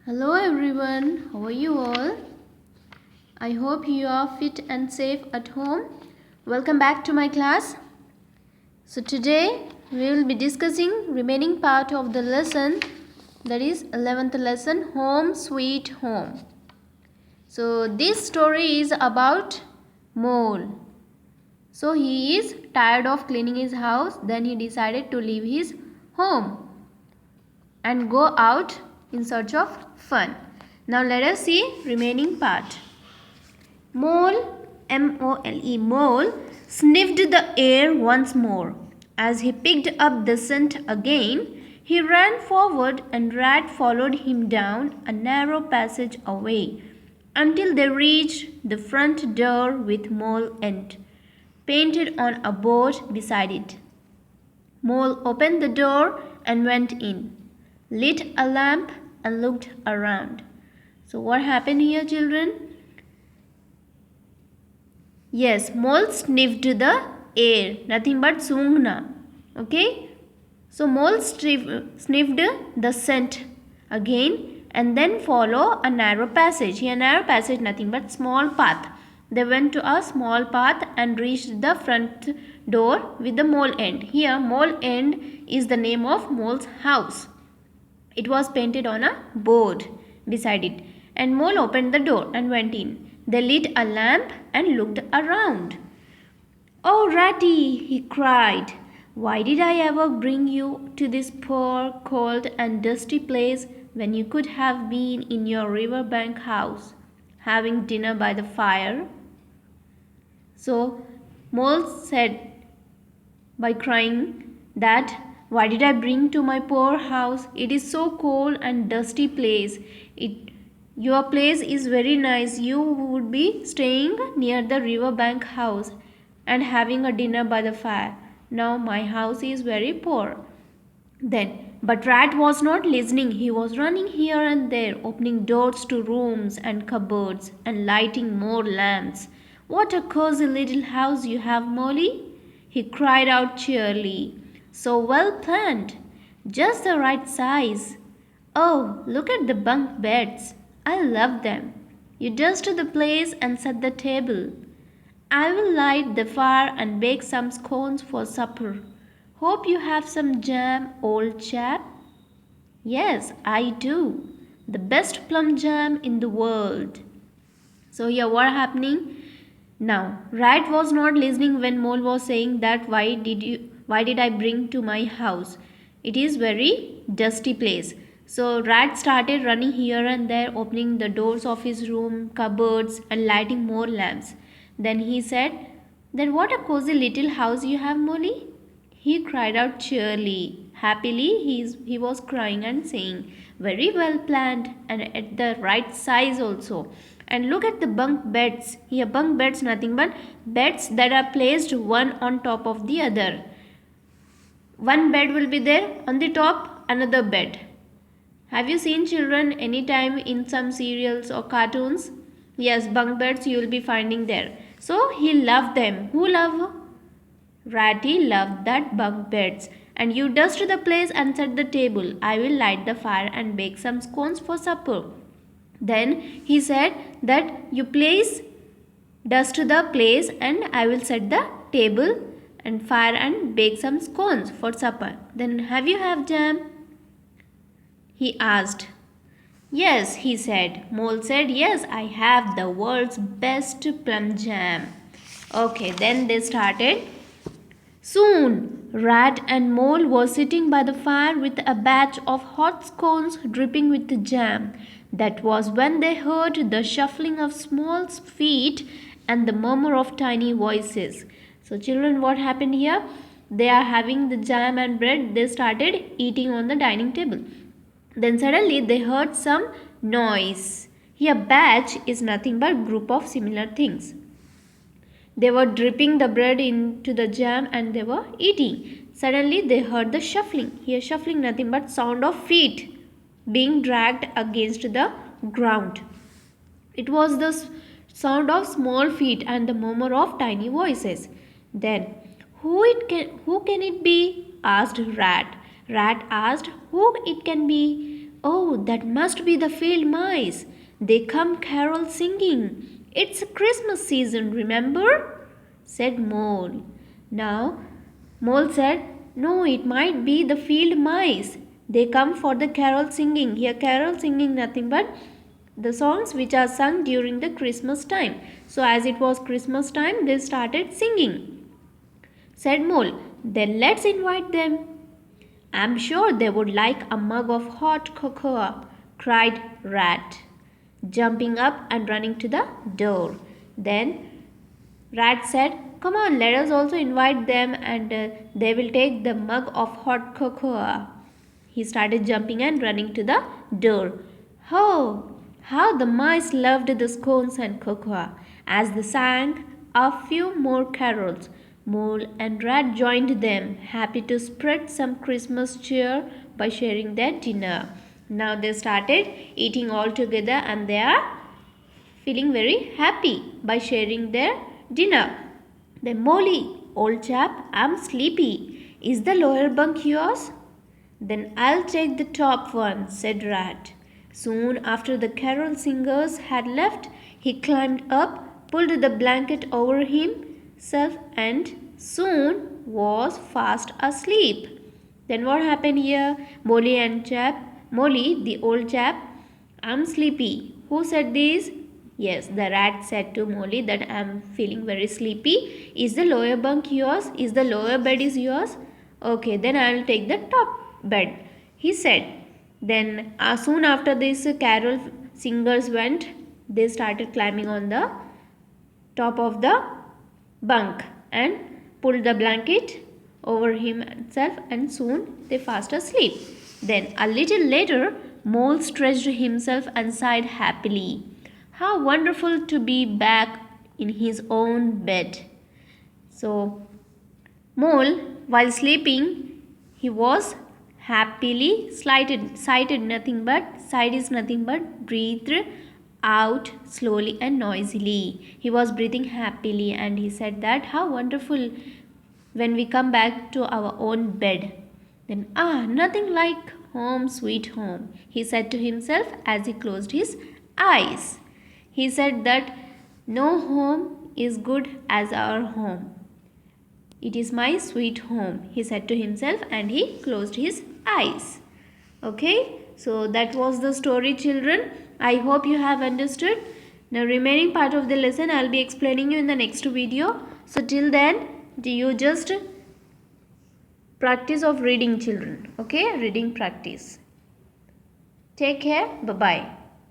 Hello everyone, how are you all? I hope you are fit and safe at home. Welcome back to my class. So today we will be discussing remaining part of the lesson, that is 11th lesson, Home Sweet Home. So this story is about Mole. So he is tired of cleaning his house, then he decided to leave his home and go out in search of fun. Now let us see remaining part. Mole, M-O-L-E, Mole sniffed the air once more. As he picked up the scent again, he ran forward and Rat followed him down a narrow passage away until they reached the front door with Mole End painted on a board beside it. Mole opened the door and went in, lit a lamp and looked around. So what happened here, children? Yes, Mole sniffed the air, nothing but sungna. Okay? So Mole sniffed the scent again and then follow a narrow passage. Here narrow passage, nothing but small path. They went to a small path and reached the front door with the Mole End. Here Mole End is the name of Mole's house. It was painted on a board beside it. And Mole opened the door and went in. They lit a lamp and looked around. "Oh, Ratty!" he cried. "Why did I ever bring you to this poor, cold and dusty place when you could have been in your riverbank house, having dinner by the fire?" So, Mole said by crying that, "Why did I bring to my poor house? It is so cold and dusty place. Your place is very nice. You would be staying near the riverbank house and having a dinner by the fire. Now my house is very poor." But Rat was not listening. He was running here and there, opening doors to rooms and cupboards and lighting more lamps. "What a cozy little house you have, Molly!" he cried out cheerily. "So well planned. Just the right size. Oh, look at the bunk beds. I love them. You dust the place and set the table. I will light the fire and bake some scones for supper. Hope you have some jam, old chap." "Yes, I do. The best plum jam in the world." So here what happening? Now, Rat was not listening when Mole was saying that why did I bring to my house? It is very dusty place. So Rat started running here and there, opening the doors of his room, cupboards and lighting more lamps. Then he said, "Then what a cozy little house you have, Molly?" He cried out cheerily. Happily he was crying and saying, "Very well planned and at the right size also. And look at the bunk beds." Here bunk beds nothing but beds that are placed one on top of the other. One bed will be there, on the top another bed. Have you seen children anytime in some serials or cartoons? Yes, bunk beds you will be finding there. So he loved them. Who loved? Ratty loved that bunk beds. "And you dust the place and set the table. I will light the fire and bake some scones for supper." Then he said that you please dust the place and I will set the table and fire and bake some scones for supper. "Then have you have jam?" he asked. "Yes," he said. Mole said, "Yes, I have the world's best plum jam." Okay, then they started. Soon, Rat and Mole were sitting by the fire with a batch of hot scones dripping with the jam. That was when they heard the shuffling of small feet and the murmur of tiny voices. So, children, what happened here? They are having the jam and bread. They started eating on the dining table. Then suddenly they heard some noise. Here, batch is nothing but group of similar things. They were dripping the bread into the jam and they were eating. Suddenly they heard the shuffling. Here shuffling nothing but sound of feet being dragged against the ground. It was the sound of small feet and the murmur of tiny voices. Then, who can it be?" asked Rat. Rat asked, "Who it can be?" "Oh, that must be the field mice. They come carol singing. It's Christmas season, remember? Said Mole. Now, Mole said, no, it might be the field mice. They come for the carol singing. Here, carol singing nothing but the songs which are sung during the Christmas time. So, as it was Christmas time, they started singing. Said Mole, then let's invite them. I'm sure they would like a mug of hot cocoa, cried Rat, jumping up and running to the door. Then Rat said, come on, let us also invite them and they will take the mug of hot cocoa. He started jumping and running to the door. Oh, how the mice loved the scones and cocoa. As they sang a few more carols, Mole and Rat joined them, happy to spread some Christmas cheer by sharing their dinner. Now they started eating all together and they are feeling very happy by sharing their dinner. Then Molly, old chap, I'm sleepy. Is the lower bunk yours? Then I'll take the top one, said Rat. Soon after the carol singers had left, he climbed up, pulled the blanket over himself, and soon was fast asleep. Then what happened here? Molly, the old chap, I'm sleepy. Who said this? Yes, the rat said to Molly that I'm feeling very sleepy. Is the lower bunk yours? Is the lower bed is yours? Okay, then I'll take the top bed, he said. Then soon after this, carol singers went. They started climbing on the top of the bunk and pulled the blanket over himself, and soon they fast asleep. Then a little later, Mole stretched himself and sighed happily. How wonderful to be back in his own bed. So, Mole, while sleeping, he was happily sighed nothing but breathed out slowly and noisily. He was breathing happily and he said that how wonderful when we come back to our own bed. Then, nothing like home, sweet home, he said to himself as he closed his eyes. He said that no home is good as our home. It is my sweet home, he said to himself and he closed his eyes. Okay, so that was the story, children. I hope you have understood. Now remaining part of the lesson I will be explaining you in the next video. So till then, you just practice of reading, children. Okay, reading practice. Take care. Bye-bye.